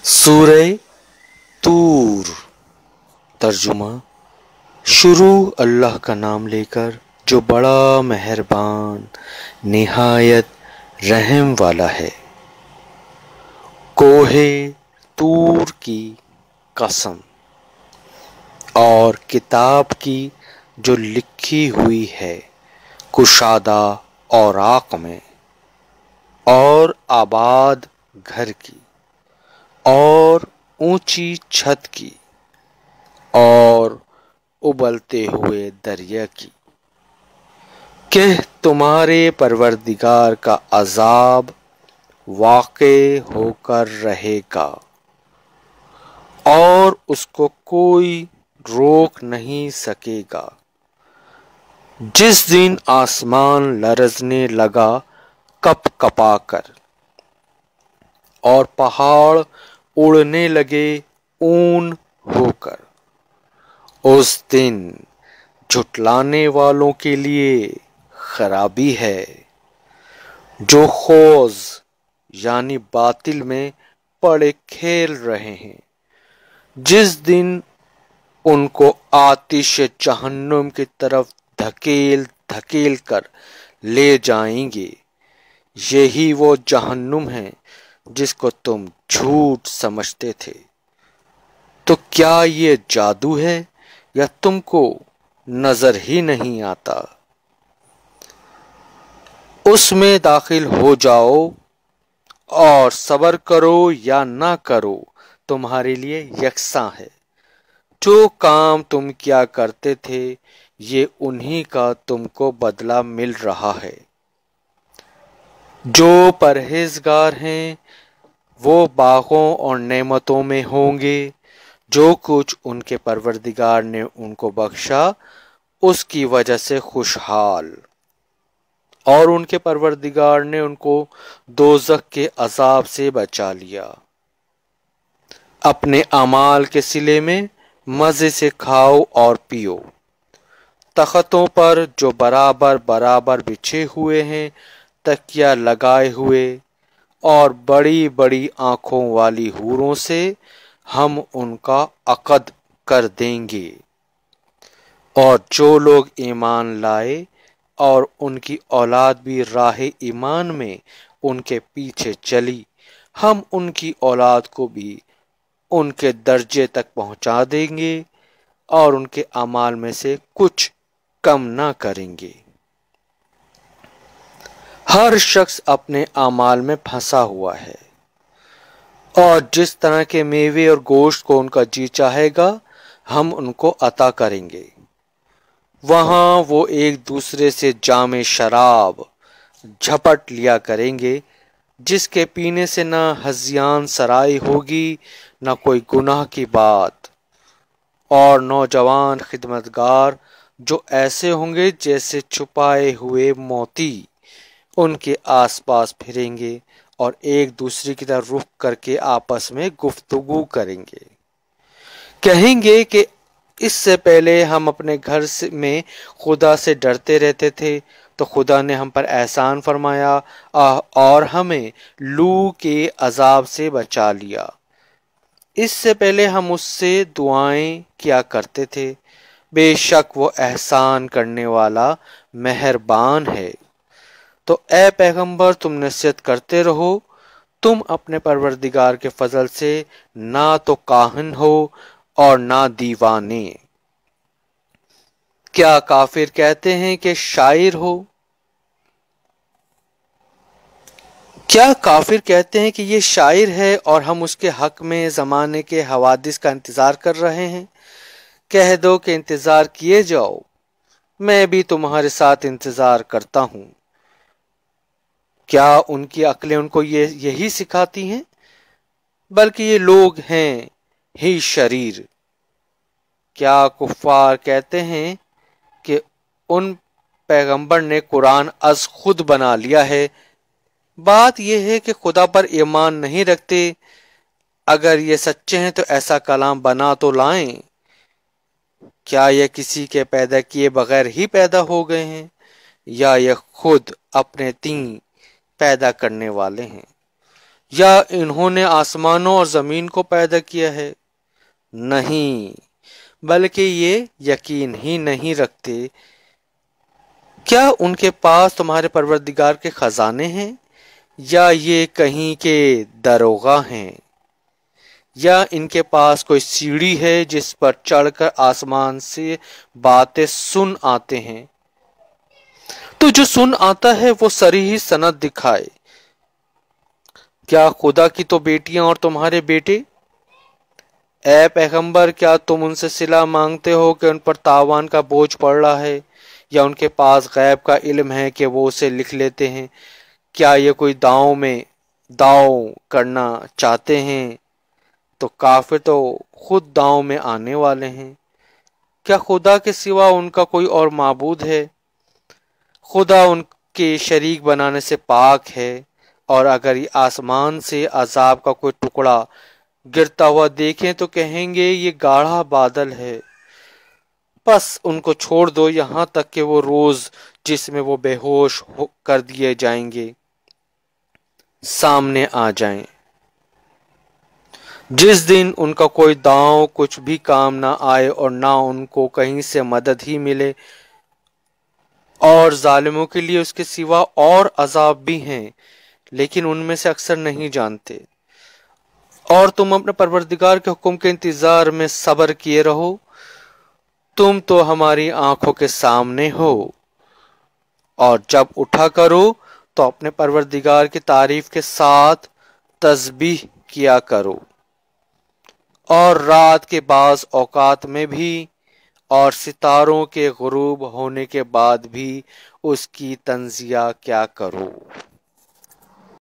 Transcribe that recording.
سورہ طور۔ ترجمہ: شروع اللہ کا نام لے کر جو بڑا مہربان نہایت رحم والا ہے۔ کوہ طور کی قسم، اور کتاب کی جو لکھی ہوئی ہے کشادہ اوراق میں، اور آباد گھر کی، اور اونچی چھت کی، اور ابلتے ہوئے دریا کی، کہ تمہارے پروردگار کا عذاب واقع ہو کر رہے گا، اور اس کو کوئی روک نہیں سکے گا۔ جس دن آسمان لرزنے لگا کپ کپا کر، اور پہاڑ اڑنے لگے اون ہو کر، اس دن جھٹلانے والوں کے لیے خرابی ہے، جو خوض یعنی باطل میں پڑے کھیل رہے ہیں۔ جس دن ان کو آتش جہنم کی طرف دھکیل دھکیل کر لے جائیں گے۔ یہی وہ جہنم ہے جس کو تم جھوٹ سمجھتے تھے۔ تو کیا یہ جادو ہے یا تم کو نظر ہی نہیں آتا؟ اس میں داخل ہو جاؤ، اور صبر کرو یا نہ کرو تمہارے لیے یکساں ہے۔ جو کام تم کیا کرتے تھے یہ انہی کا تم کو بدلہ مل رہا ہے۔ جو پرہیزگار ہیں وہ باغوں اور نعمتوں میں ہوں گے۔ جو کچھ ان کے پروردگار نے ان کو بخشا اس کی وجہ سے خوشحال، اور ان کے پروردگار نے ان کو دوزخ کے عذاب سے بچا لیا۔ اپنے اعمال کے صلے میں مزے سے کھاؤ اور پیو، تختوں پر جو برابر برابر بچھے ہوئے ہیں، تکیہ لگائے ہوئے، اور بڑی بڑی آنکھوں والی حوروں سے ہم ان کا عقد کر دیں گے۔ اور جو لوگ ایمان لائے اور ان کی اولاد بھی راہ ایمان میں ان کے پیچھے چلی، ہم ان کی اولاد کو بھی ان کے درجے تک پہنچا دیں گے، اور ان کے اعمال میں سے کچھ کم نہ کریں گے۔ ہر شخص اپنے اعمال میں پھنسا ہوا ہے، اور جس طرح کے میوے اور گوشت کو ان کا جی چاہے گا ہم ان کو عطا کریں گے۔ وہاں وہ ایک دوسرے سے جام شراب جھپٹ لیا کریں گے، جس کے پینے سے نہ ہذیان سرائی ہوگی نہ کوئی گناہ کی بات۔ اور نوجوان خدمتگار جو ایسے ہوں گے جیسے چھپائے ہوئے موتی ان کے آس پاس پھریں گے، اور ایک دوسرے کی طرف رخ کر کے آپس میں گفتگو کریں گے۔ کہیں گے کہ اس سے پہلے ہم اپنے گھر میں خدا سے ڈرتے رہتے تھے، تو خدا نے ہم پر احسان فرمایا اور ہمیں لو کے عذاب سے بچا لیا۔ اس سے پہلے ہم اس سے دعائیں کیا کرتے تھے، بے شک وہ احسان کرنے والا مہربان ہے۔ تو اے پیغمبر تم نصیحت کرتے رہو، تم اپنے پروردگار کے فضل سے نہ تو کاہن ہو اور نہ دیوانے۔ کیا کافر کہتے ہیں کہ شاعر ہو؟ کیا کافر کہتے ہیں کہ یہ شاعر ہے اور ہم اس کے حق میں زمانے کے حوادث کا انتظار کر رہے ہیں؟ کہہ دو کہ انتظار کیے جاؤ، میں بھی تمہارے ساتھ انتظار کرتا ہوں۔ کیا ان کی عقلیں ان کو یہی سکھاتی ہیں؟ بلکہ یہ لوگ ہیں ہی شریر۔ کیا کفار کہتے ہیں کہ ان پیغمبر نے قرآن از خود بنا لیا ہے؟ بات یہ ہے کہ خدا پر ایمان نہیں رکھتے۔ اگر یہ سچے ہیں تو ایسا کلام بنا تو لائیں۔ کیا یہ کسی کے پیدا کیے بغیر ہی پیدا ہو گئے ہیں، یا یہ خود اپنے تئیں پیدا کرنے والے ہیں؟ یا انہوں نے آسمانوں اور زمین کو پیدا کیا ہے؟ نہیں، بلکہ یہ یقین ہی نہیں رکھتے۔ کیا ان کے پاس تمہارے پروردگار کے خزانے ہیں، یا یہ کہیں کے داروغہ ہیں، یا ان کے پاس کوئی سیڑھی ہے جس پر چڑھ کر آسمان سے باتیں سن آتے ہیں؟ تو جو سن آتا ہے وہ صریح سند دکھائے۔ کیا خدا کی تو بیٹیاں اور تمہارے بیٹے؟ اے پیغمبر، کیا تم ان سے صلہ مانگتے ہو کہ ان پر تاوان کا بوجھ پڑ رہا ہے، یا ان کے پاس غیب کا علم ہے کہ وہ اسے لکھ لیتے ہیں؟ کیا یہ کوئی داؤں کرنا چاہتے ہیں؟ تو کافر تو خود داؤں میں آنے والے ہیں۔ کیا خدا کے سوا ان کا کوئی اور معبود ہے؟ خدا ان کے شریک بنانے سے پاک ہے، اور اگر یہ آسمان سے عذاب کا کوئی ٹکڑا گرتا ہوا دیکھیں تو کہیں گے یہ گاڑھا بادل ہے۔ بس ان کو چھوڑ دو یہاں تک کہ وہ روز جس میں وہ بے ہوش کر دیے جائیں گے سامنے آ جائیں، جس دن ان کا کوئی داؤں کچھ بھی کام نہ آئے اور نہ ان کو کہیں سے مدد ہی ملے، اور ظالموں کے لیے اس کے سوا اور عذاب بھی ہیں، لیکن ان میں سے اکثر نہیں جانتے۔ اور تم اپنے پروردگار کے حکم کے انتظار میں صبر کیے رہو، تم تو ہماری آنکھوں کے سامنے ہو، اور جب اٹھا کرو تو اپنے پروردگار کی تعریف کے ساتھ تسبیح کیا کرو، اور رات کے بعض اوقات میں بھی، اور ستاروں کے غروب ہونے کے بعد بھی اس کی تنزیہ کیا کرو۔